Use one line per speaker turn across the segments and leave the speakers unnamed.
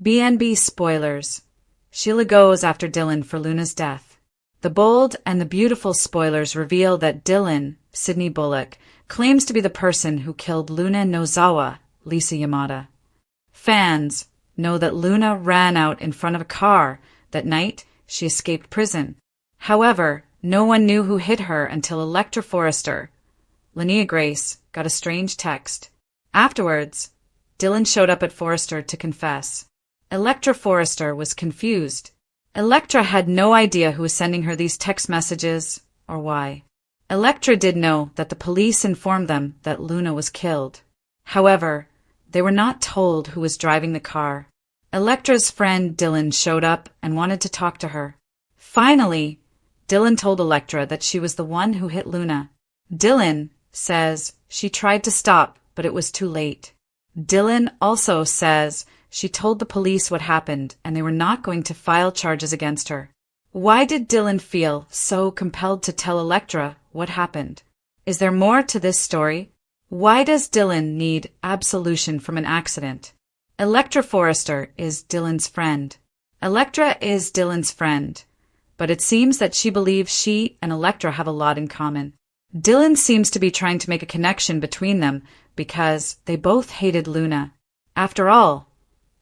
BNB spoilers. Sheila goes after Dylan for Luna's death. The bold and the beautiful spoilers reveal that Dylan, Sydney Bullock, claims to be the person who killed Luna Nozawa, Lisa Yamada. Fans know that Luna ran out in front of a car that night she escaped prison. However, no one knew who hit her until Electra Forrester, Linnea Grace, got a strange text. Afterwards, Dylan showed up at Forrester to confess. Electra Forrester was confused. Electra had no idea who was sending her these text messages or why. Electra did know that the police informed them that Luna was killed. However, they were not told who was driving the car. Electra's friend Dylan showed up and wanted to talk to her. Finally, Dylan told Electra that she was the one who hit Luna. Dylan says she tried to stop, but it was too late. Dylan also says she told the police what happened and they were not going to file charges against her. Why did Dylan feel so compelled to tell Electra what happened? Is there more to this story? Why does Dylan need absolution from an accident? Electra Forrester is Dylan's friend. Electra is Dylan's friend, but it seems that she believes she and Electra have a lot in common. Dylan seems to be trying to make a connection between them because they both hated Luna. After all,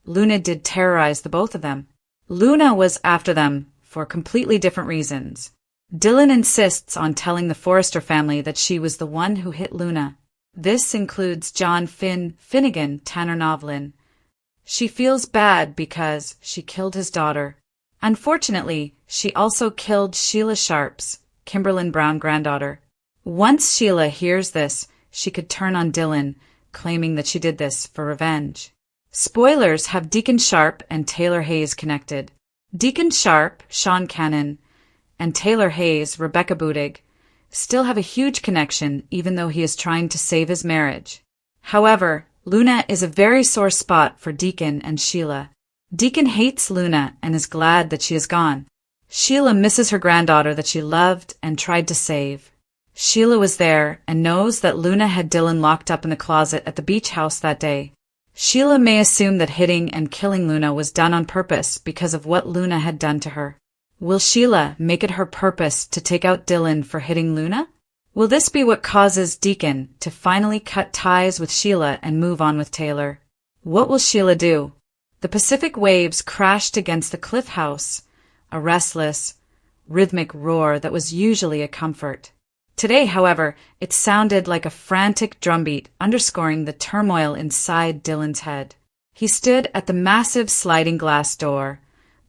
Luna did terrorize the both of them. Luna was after them for completely different reasons. Dylan insists on telling the Forrester family that she was the one who hit Luna. This includes John Finnegan, Tanner Novlin. She feels bad because she killed his daughter. Unfortunately, she also killed Sheila Sharp's, Kimberlyn Brown granddaughter. Once Sheila hears this, she could turn on Dylan, claiming that she did this for revenge. Spoilers have Deacon Sharp and Taylor Hayes connected. Deacon Sharp, Sean Cannon, and Taylor Hayes, Rebecca Budig, still have a huge connection even though he is trying to save his marriage. However, Luna is a very sore spot for Deacon and Sheila. Deacon hates Luna and is glad that she is gone. Sheila misses her granddaughter that she loved and tried to save. Sheila was there and knows that Luna had Dylan locked up in the closet at the beach house that day. Sheila may assume that hitting and killing Luna was done on purpose because of what Luna had done to her. Will Sheila make it her purpose to take out Dylan for hitting Luna? Will this be what causes Deacon to finally cut ties with Sheila and move on with Taylor? What will Sheila do? The Pacific waves crashed against the cliff house, a restless, rhythmic roar that was usually a comfort. Today, however, it sounded like a frantic drumbeat, underscoring the turmoil inside Dylan's head. He stood at the massive sliding glass door,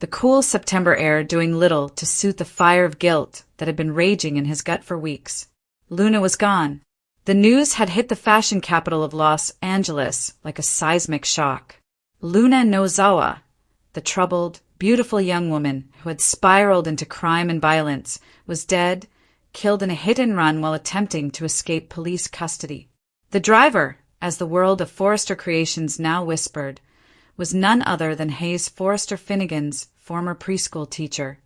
the cool September air doing little to soothe the fire of guilt that had been raging in his gut for weeks. Luna was gone. The news had hit the fashion capital of Los Angeles like a seismic shock. Luna Nozawa, the troubled, beautiful young woman who had spiraled into crime and violence, was dead, killed in a hit-and-run while attempting to escape police custody. The driver, as the world of Forrester Creations now whispered, was none other than Hayes Forrester Finnegan's former preschool teacher,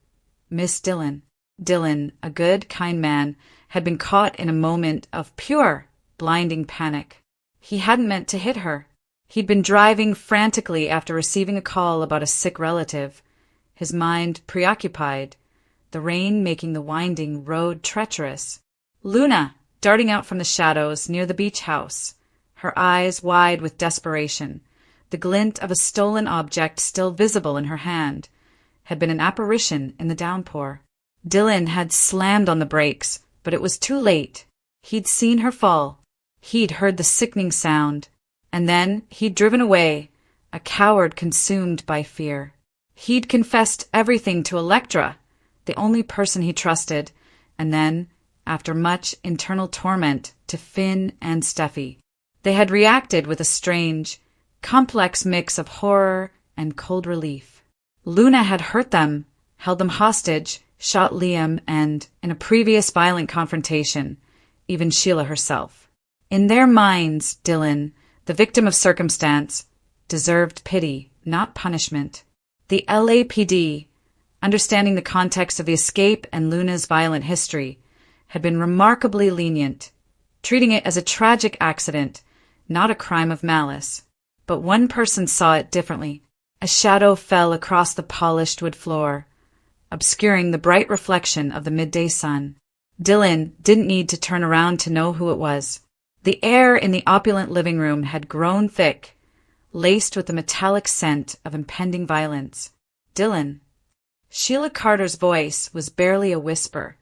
Miss Dylan. Dylan, a good, kind man, had been caught in a moment of pure, blinding panic. He hadn't meant to hit her. He'd been driving frantically after receiving a call about a sick relative, his mind preoccupied, the rain making the winding road treacherous. Luna, darting out from the shadows near the beach house, her eyes wide with desperation, the glint of a stolen object still visible in her hand, had been an apparition in the downpour. Dylan had slammed on the brakes, but it was too late. He'd seen her fall. He'd heard the sickening sound. And then he'd driven away, a coward consumed by fear. He'd confessed everything to Electra, the only person he trusted, and then, after much internal torment, to Finn and Steffi. They had reacted with a strange, complex mix of horror and cold relief. Luna had hurt them, held them hostage, shot Liam, and, in a previous violent confrontation, even Sheila herself. In their minds, Dylan, the victim of circumstance, deserved pity, not punishment. The LAPD, understanding the context of the escape and Luna's violent history, had been remarkably lenient, treating it as a tragic accident, not a crime of malice. But one person saw it differently. A shadow fell across the polished wood floor, obscuring the bright reflection of the midday sun. Dylan didn't need to turn around to know who it was. The air in the opulent living room had grown thick, laced with the metallic scent of impending violence. Dylan. Sheila Carter's voice was barely a whisper,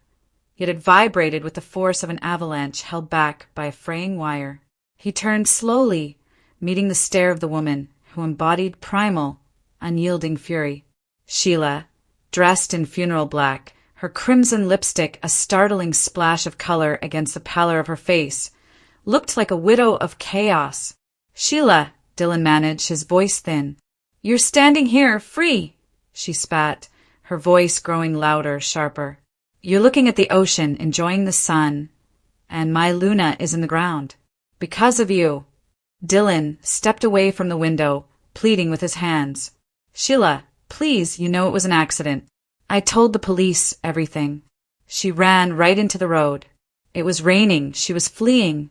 yet it vibrated with the force of an avalanche held back by a fraying wire. He turned slowly, meeting the stare of the woman who embodied primal, unyielding fury. Sheila, dressed in funeral black, her crimson lipstick a startling splash of color against the pallor of her face, looked like a widow of chaos. "Sheila," Dylan managed, his voice thin. "You're standing here, free," she spat, her voice growing louder, sharper. "You're looking at the ocean, enjoying the sun, and my Luna is in the ground. Because of you." Dylan stepped away from the window, pleading with his hands. "Sheila, please, you know it was an accident. I told the police everything." She ran right into the road. It was raining. She was fleeing.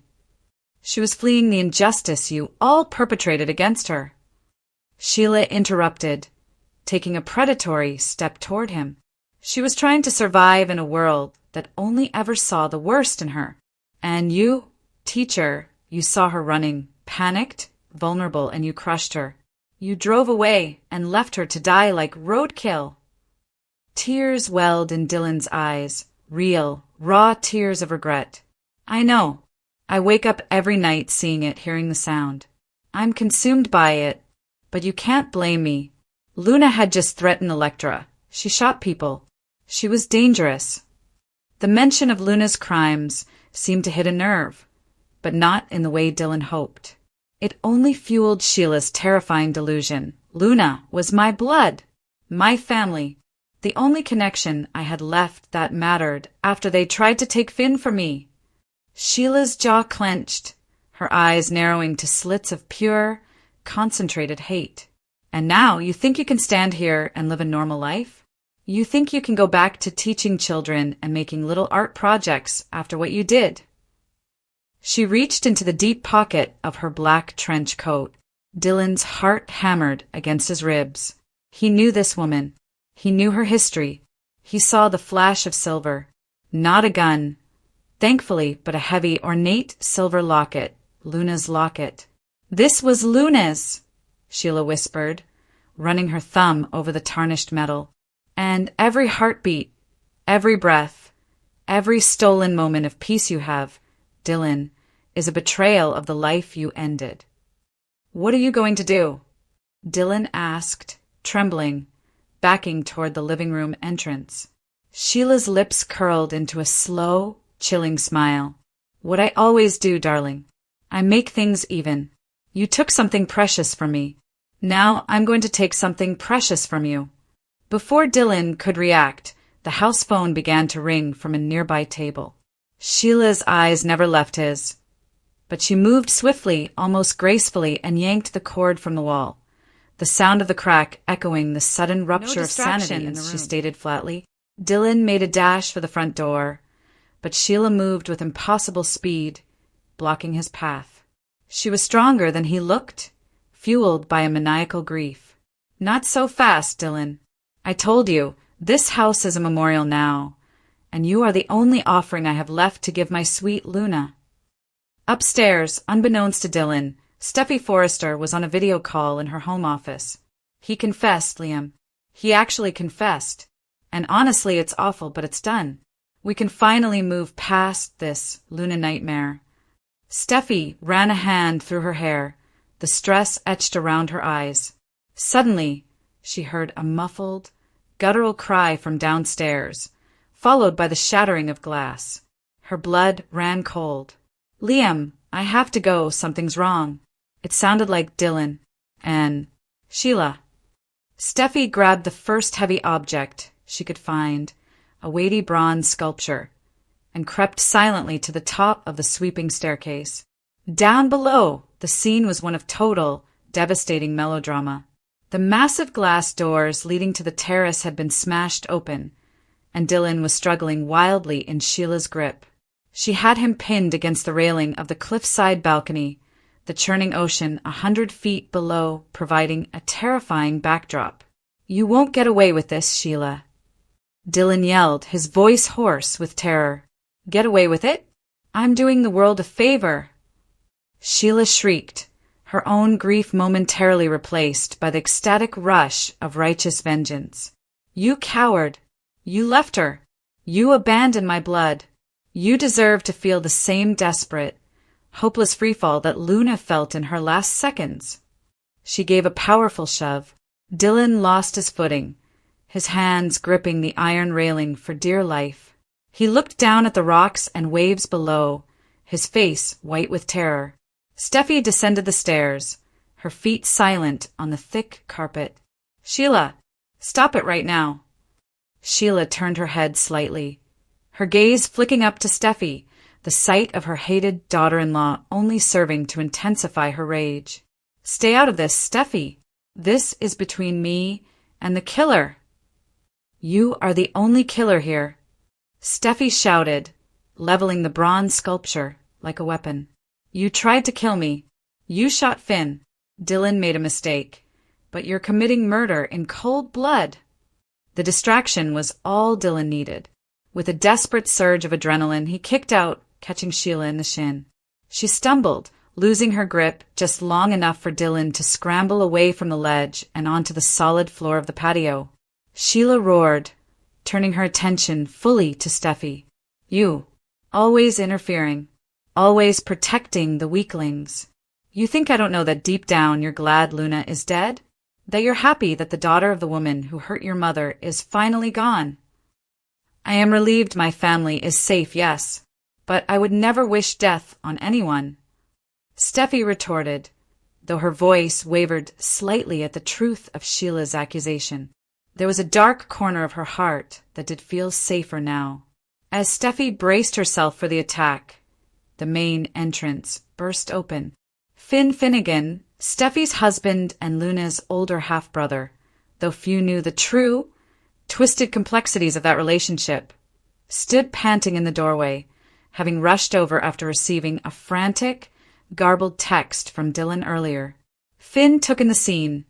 She was fleeing the injustice you all perpetrated against her. Sheila interrupted, taking a predatory step toward him. She was trying to survive in a world that only ever saw the worst in her. And you, teacher, you saw her running, panicked, vulnerable, and you crushed her. You drove away and left her to die like roadkill. Tears welled in Dylan's eyes, real, raw tears of regret. "I know. I wake up every night seeing it, hearing the sound. I'm consumed by it, but you can't blame me. Luna had just threatened Electra. She shot people. She was dangerous." The mention of Luna's crimes seemed to hit a nerve, but not in the way Dylan hoped. It only fueled Sheila's terrifying delusion. Luna was my blood, my family, the only connection I had left that mattered after they tried to take Finn from me. Sheila's jaw clenched, her eyes narrowing to slits of pure, concentrated hate. "And now you think you can stand here and live a normal life? You think you can go back to teaching children and making little art projects after what you did?" She reached into the deep pocket of her black trench coat. Dylan's heart hammered against his ribs. He knew this woman. He knew her history. He saw the flash of silver. Not a gun, thankfully, but a heavy, ornate silver locket, Luna's locket. "This was Luna's," Sheila whispered, running her thumb over the tarnished metal. "And every heartbeat, every breath, every stolen moment of peace you have, Dylan, is a betrayal of the life you ended." "What are you going to do?" Dylan asked, trembling, backing toward the living room entrance. Sheila's lips curled into a slow, chilling smile. "What I always do, darling. I make things even. You took something precious from me. Now I'm going to take something precious from you." Before Dylan could react, the house phone began to ring from a nearby table. Sheila's eyes never left his, but she moved swiftly, almost gracefully, and yanked the cord from the wall, the sound of the crack echoing the sudden rupture of sanity, she stated flatly. Dylan made a dash for the front door, but Sheila moved with impossible speed, blocking his path. She was stronger than he looked, fueled by a maniacal grief. "Not so fast, Dylan. I told you, this house is a memorial now, and you are the only offering I have left to give my sweet Luna." Upstairs, unbeknownst to Dylan, Steffi Forrester was on a video call in her home office. "He confessed, Liam. He actually confessed. And honestly, it's awful, but it's done. We can finally move past this Luna nightmare." Steffi ran a hand through her hair, the stress etched around her eyes. Suddenly, she heard a muffled, guttural cry from downstairs, followed by the shattering of glass. Her blood ran cold. "Liam, I have to go. Something's wrong." It sounded like Dylan. "And Sheila." Steffi grabbed the first heavy object she could find, a weighty bronze sculpture, and crept silently to the top of the sweeping staircase. Down below, the scene was one of total, devastating melodrama. The massive glass doors leading to the terrace had been smashed open, and Dylan was struggling wildly in Sheila's grip. She had him pinned against the railing of the cliffside balcony, the churning ocean 100 feet below providing a terrifying backdrop. "You won't get away with this, Sheila," Dylan yelled, his voice hoarse with terror. "Get away with it? I'm doing the world a favor." Sheila shrieked, her own grief momentarily replaced by the ecstatic rush of righteous vengeance. "You coward! You left her! You abandoned my blood! You deserve to feel the same desperate, hopeless freefall that Luna felt in her last seconds." She gave a powerful shove. Dylan lost his footing, his hands gripping the iron railing for dear life. He looked down at the rocks and waves below, his face white with terror. Steffi descended the stairs, her feet silent on the thick carpet. "Sheila, stop it right now." Sheila turned her head slightly, her gaze flicking up to Steffi, the sight of her hated daughter-in-law only serving to intensify her rage. "Stay out of this, Steffi. This is between me and the killer." "You are the only killer here," Steffi shouted, leveling the bronze sculpture like a weapon. "You tried to kill me. You shot Finn. Dylan made a mistake. But you're committing murder in cold blood." The distraction was all Dylan needed. With a desperate surge of adrenaline, he kicked out, catching Sheila in the shin. She stumbled, losing her grip just long enough for Dylan to scramble away from the ledge and onto the solid floor of the patio. Sheila roared, turning her attention fully to Steffi. "You, always interfering, always protecting the weaklings. You think I don't know that deep down you're glad Luna is dead? That you're happy that the daughter of the woman who hurt your mother is finally gone? I am relieved my family is safe, yes, but I would never wish death on anyone," Steffi retorted, though her voice wavered slightly at the truth of Sheila's accusation. There was a dark corner of her heart that did feel safer now. As Steffi braced herself for the attack, the main entrance burst open. Finn Finnegan, Steffi's husband and Luna's older half-brother, though few knew the true, twisted complexities of that relationship, stood panting in the doorway, having rushed over after receiving a frantic, garbled text from Dylan earlier. Finn took in the scene,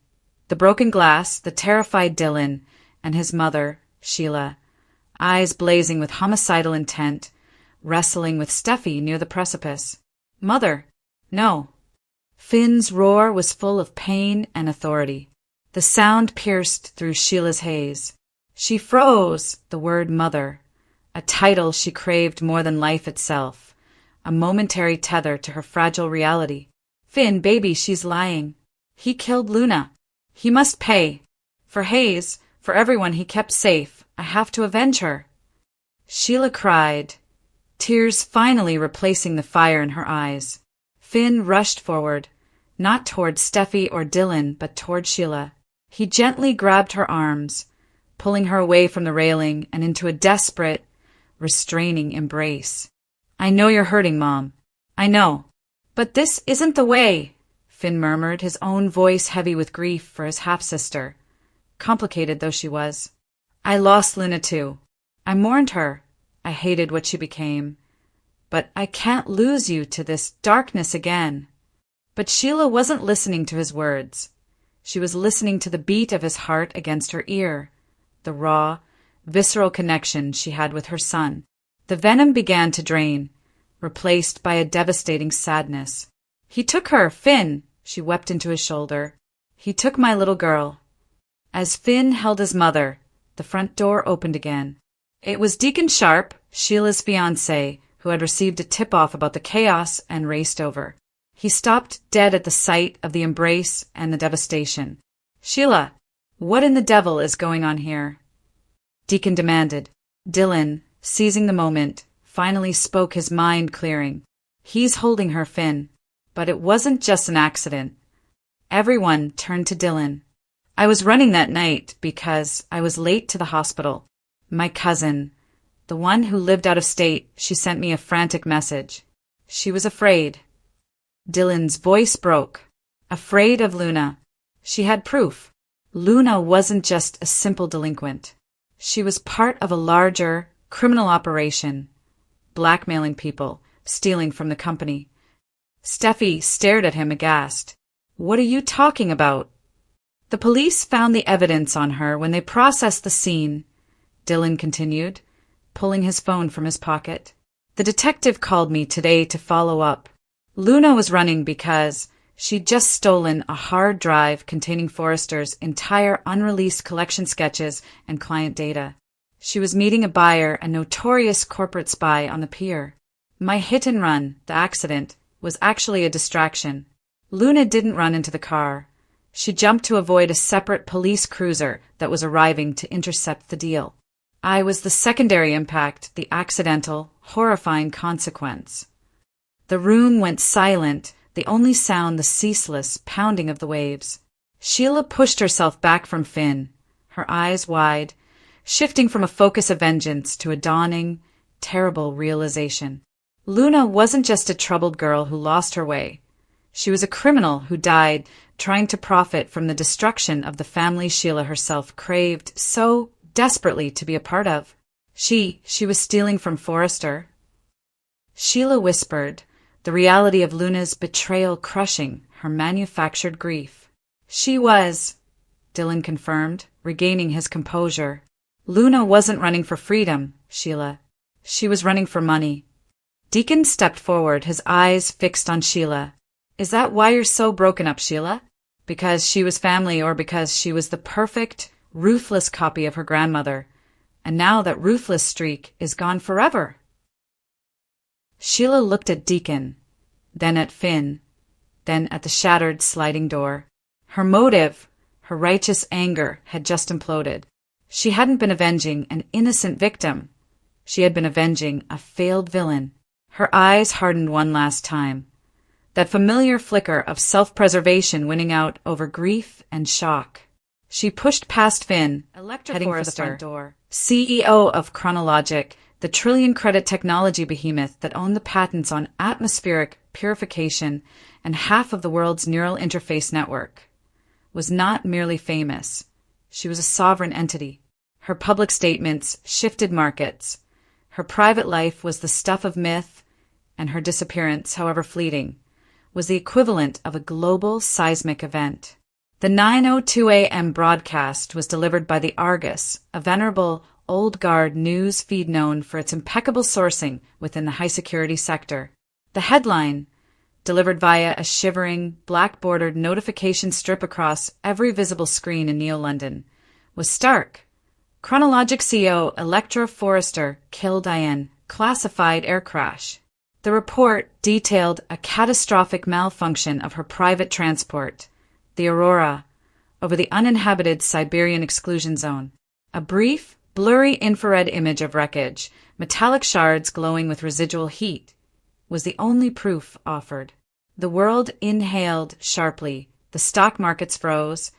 the broken glass, the terrified Dylan, and his mother, Sheila, eyes blazing with homicidal intent, wrestling with Steffi near the precipice. "Mother, no." Finn's roar was full of pain and authority. The sound pierced through Sheila's haze. She froze the word mother, a title she craved more than life itself, a momentary tether to her fragile reality. "Finn, baby, she's lying. He killed Luna. He must pay. For Hayes, for everyone he kept safe, I have to avenge her." Sheila cried, tears finally replacing the fire in her eyes. Finn rushed forward, not toward Steffi or Dylan, but toward Sheila. He gently grabbed her arms, pulling her away from the railing and into a desperate, restraining embrace. "I know you're hurting, Mom. I know. But this isn't the way," Finn murmured, his own voice heavy with grief for his half-sister, complicated though she was. "I lost Luna too. I mourned her. I hated what she became. But I can't lose you to this darkness again." But Sheila wasn't listening to his words. She was listening to the beat of his heart against her ear, the raw, visceral connection she had with her son. The venom began to drain, replaced by a devastating sadness. "He took her, Finn," she wept into his shoulder. "He took my little girl." As Finn held his mother, the front door opened again. It was Deacon Sharp, Sheila's fiancé, who had received a tip-off about the chaos and raced over. He stopped dead at the sight of the embrace and the devastation. "Sheila, what in the devil is going on here?" Deacon demanded. Dylan, seizing the moment, finally spoke, his mind clearing. "He's holding her, Finn. But it wasn't just an accident." Everyone turned to Dylan. "I was running that night because I was late to the hospital. My cousin, the one who lived out of state, she sent me a frantic message. She was afraid." Dylan's voice broke. Afraid of Luna. She had proof. Luna wasn't just a simple delinquent. She was part of a larger, criminal operation, blackmailing people, stealing from the company. Steffi stared at him aghast. "What are you talking about?" "The police found the evidence on her when they processed the scene," Dylan continued, pulling his phone from his pocket. "The detective called me today to follow up. Luna was running because she'd just stolen a hard drive containing Forrester's entire unreleased collection sketches and client data. She was meeting a buyer, a notorious corporate spy, on the pier. My hit and run, the accident, was actually a distraction. Luna didn't run into the car. She jumped to avoid a separate police cruiser that was arriving to intercept the deal. I was the secondary impact, the accidental, horrifying consequence." The room went silent, the only sound the ceaseless pounding of the waves. Sheila pushed herself back from Finn, her eyes wide, shifting from a focus of vengeance to a dawning, terrible realization. Luna wasn't just a troubled girl who lost her way. She was a criminal who died trying to profit from the destruction of the family Sheila herself craved so desperately to be a part of. She was stealing from Forrester. Sheila whispered, the reality of Luna's betrayal crushing her manufactured grief. "She was," Dylan confirmed, regaining his composure. "Luna wasn't running for freedom, Sheila. She was running for money." Deacon stepped forward, his eyes fixed on Sheila. "Is that why you're so broken up, Sheila? Because she was family, or because she was the perfect, ruthless copy of her grandmother, and now that ruthless streak is gone forever?" Sheila looked at Deacon, then at Finn, then at the shattered sliding door. Her motive, her righteous anger, had just imploded. She hadn't been avenging an innocent victim. She had been avenging a failed villain. Her eyes hardened one last time, that familiar flicker of self-preservation winning out over grief and shock. She pushed past Finn, heading for the front door. CEO of Chronologic, the trillion-credit technology behemoth that owned the patents on atmospheric purification and half of the world's neural interface network, was not merely famous. She was a sovereign entity. Her public statements shifted markets. Her private life was the stuff of myth, and her disappearance, however fleeting, was the equivalent of a global seismic event. The 9:02 a.m. broadcast was delivered by the Argus, a venerable old-guard news feed known for its impeccable sourcing within the high-security sector. The headline, delivered via a shivering, black-bordered notification strip across every visible screen in Neo-London, was stark. Chronologic CEO Electra Forrester killed Diane, classified air crash. The report detailed a catastrophic malfunction of her private transport, the Aurora, over the uninhabited Siberian exclusion zone. A brief, blurry infrared image of wreckage, metallic shards glowing with residual heat, was the only proof offered. The world inhaled sharply, the stock markets froze,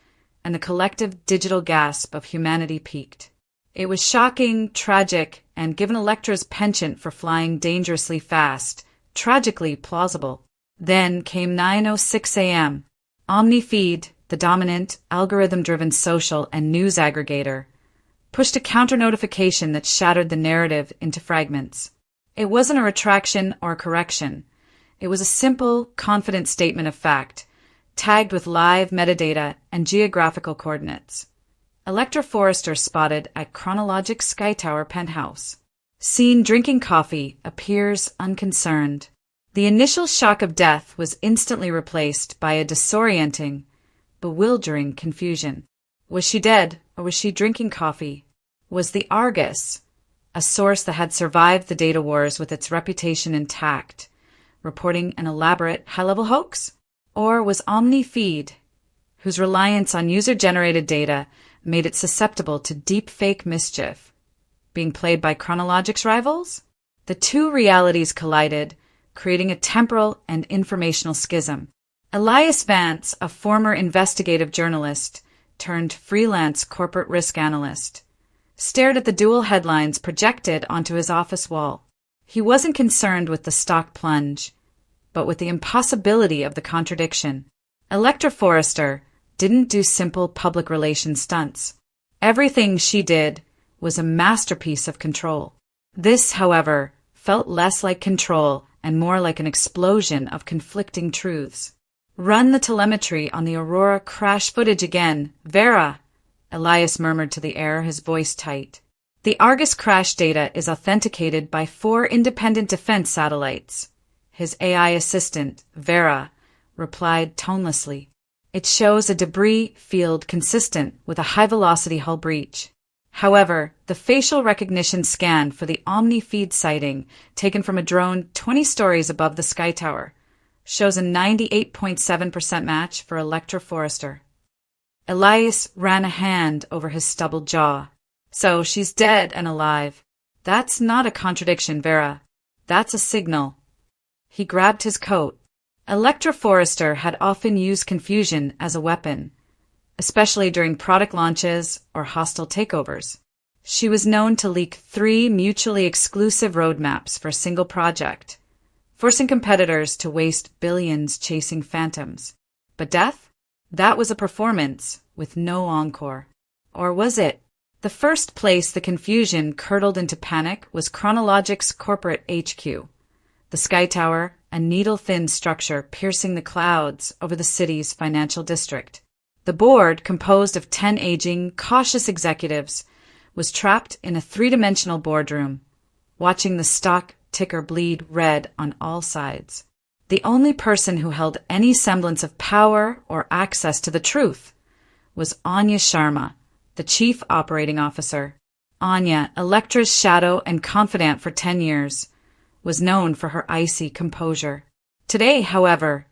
and the collective digital gasp of humanity peaked. It was shocking, tragic, and, given Electra's penchant for flying dangerously fast, tragically plausible. Then came 9:06 a.m. OmniFeed, the dominant, algorithm-driven social and news aggregator, pushed a counter-notification that shattered the narrative into fragments. It wasn't a retraction or a correction. It was a simple, confident statement of fact, tagged with live metadata and geographical coordinates. Electra Forrester spotted at Chronologic Sky Tower penthouse. Seen drinking coffee, appears unconcerned. The initial shock of death was instantly replaced by a disorienting, bewildering confusion. Was she dead, or was she drinking coffee? Was the Argus, a source that had survived the data wars with its reputation intact, reporting an elaborate high-level hoax? Or was OmniFeed, whose reliance on user-generated data made it susceptible to deep-fake mischief, being played by Chronologic's rivals? The two realities collided, creating a temporal and informational schism. Elias Vance, a former investigative journalist turned freelance corporate risk analyst, stared at the dual headlines projected onto his office wall. He wasn't concerned with the stock plunge, but with the impossibility of the contradiction. Electra Forrester didn't do simple public relations stunts. Everything she did was a masterpiece of control. This, however, felt less like control and more like an explosion of conflicting truths. "Run the telemetry on the Aurora crash footage again, Vera," Elias murmured to the air, his voice tight. "The Argus crash data is authenticated by 4 independent defense satellites." His AI assistant, Vera, replied tonelessly. "It shows a debris field consistent with a high-velocity hull breach." However, the facial recognition scan for the Omni-Feed sighting, taken from a drone 20 stories above the Sky Tower, shows a 98.7% match for Electra Forrester. Elias ran a hand over his stubbled jaw. "So she's dead and alive. That's not a contradiction, Vera. That's a signal." He grabbed his coat. Electra Forrester had often used confusion as a weapon, especially during product launches or hostile takeovers. She was known to leak 3 mutually exclusive roadmaps for a single project, forcing competitors to waste billions chasing phantoms. But death? That was a performance with no encore. Or was it? The first place the confusion curdled into panic was Chronologic's corporate HQ. The Sky Tower, a needle-thin structure piercing the clouds over the city's financial district. The board, composed of 10 aging, cautious executives, was trapped in a 3-dimensional boardroom, watching the stock ticker bleed red on all sides. The only person who held any semblance of power or access to the truth was Anya Sharma, the chief operating officer. Anya, Electra's shadow and confidant for 10 years, was known for her icy composure. Today, however,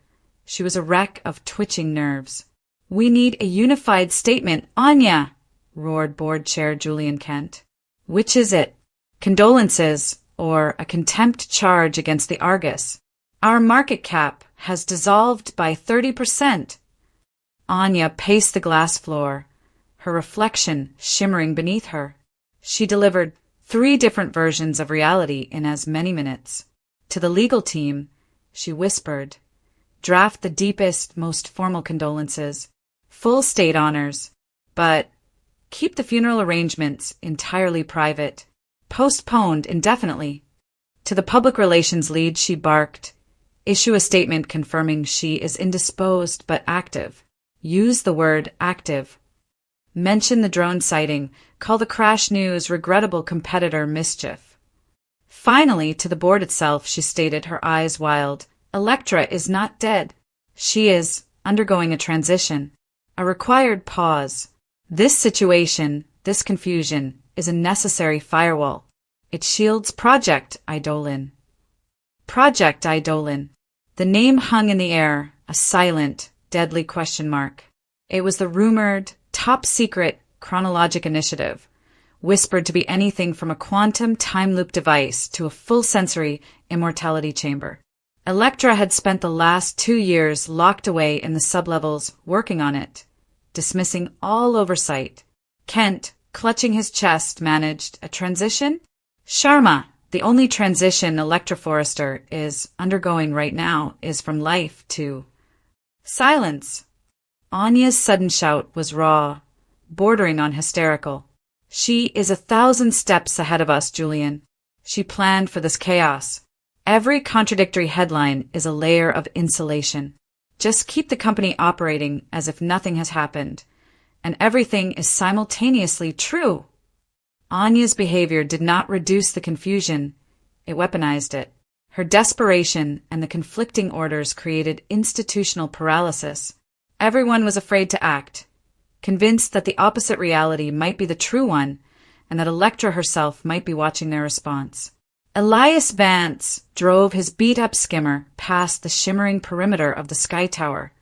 she was a wreck of twitching nerves. "We need a unified statement, Anya!" roared board chair Julian Kent. "Which is it? Condolences or a contempt charge against the Argus? Our market cap has dissolved by 30%. Anya paced the glass floor, her reflection shimmering beneath her. She delivered 3 different versions of reality in as many minutes. To the legal team, she whispered, "Draft the deepest, most formal condolences. Full state honors, but keep the funeral arrangements entirely private. Postponed indefinitely." To the public relations lead, she barked, "Issue a statement confirming she is indisposed but active. Use the word active. Mention the drone sighting. Call the crash news regrettable competitor mischief." Finally, to the board itself, she stated, her eyes wild, "Electra is not dead. She is undergoing a transition. A required pause. This situation, this confusion, is a necessary firewall. It shields Project Eidolon." Project Eidolon. The name hung in the air, a silent, deadly question mark. It was the rumored, top-secret Chronologic initiative, whispered to be anything from a quantum time-loop device to a full-sensory immortality chamber. Electra had spent the last 2 years locked away in the sublevels working on it, dismissing all oversight. Kent, clutching his chest, managed a transition? "Sharma, the only transition Electra Forrester is undergoing right now is from life to..." Silence. Anya's sudden shout was raw, bordering on hysterical. "She is 1,000 steps ahead of us, Julian. She planned for this chaos. Every contradictory headline is a layer of insulation. Just keep the company operating as if nothing has happened, and everything is simultaneously true." Anya's behavior did not reduce the confusion, it weaponized it. Her desperation and the conflicting orders created institutional paralysis. Everyone was afraid to act, convinced that the opposite reality might be the true one, and that Electra herself might be watching their response. Elias Vance drove his beat-up skimmer past the shimmering perimeter of the Sky Tower,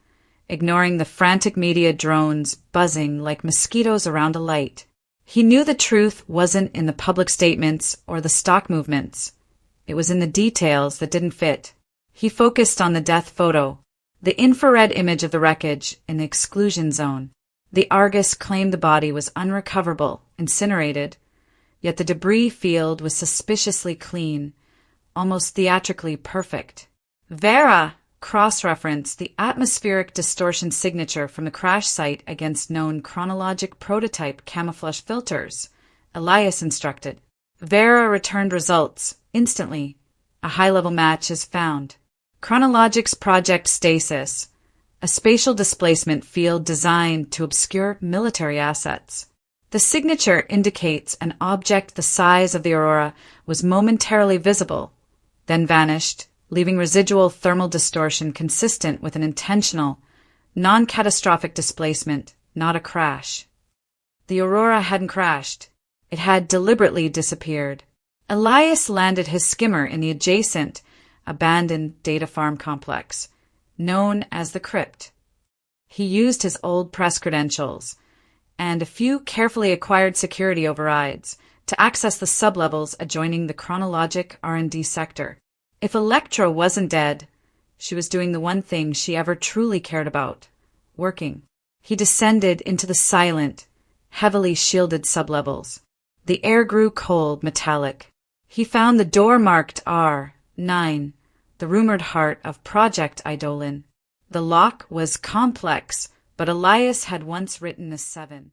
ignoring the frantic media drones buzzing like mosquitoes around a light. He knew the truth wasn't in the public statements or the stock movements. It was in the details that didn't fit. He focused on the death photo, the infrared image of the wreckage in the exclusion zone. The Argus claimed the body was unrecoverable, incinerated, yet the debris field was suspiciously clean, almost theatrically perfect. Vera cross-referenced the atmospheric distortion signature from the crash site against known chronologic prototype camouflage filters, Elias instructed. Vera returned results instantly, A high-level match is found. Chronologic's Project Stasis, a spatial displacement field designed to obscure military assets. The signature indicates an object the size of the aurora was momentarily visible, then vanished, leaving residual thermal distortion consistent with an intentional, non-catastrophic displacement, not a crash. The aurora hadn't crashed. It had deliberately disappeared. Elias landed his skimmer in the adjacent, abandoned data farm complex, known as the Crypt. He used his old press credentials and a few carefully acquired security overrides to access the sublevels adjoining the chronologic R&D sector. If Electra wasn't dead, she was doing the one thing she ever truly cared about, working. He descended into the silent, heavily shielded sublevels. The air grew cold, metallic. He found the door marked R9, the rumored heart of Project Eidolon. The lock was complex, but Elias had once written a 7.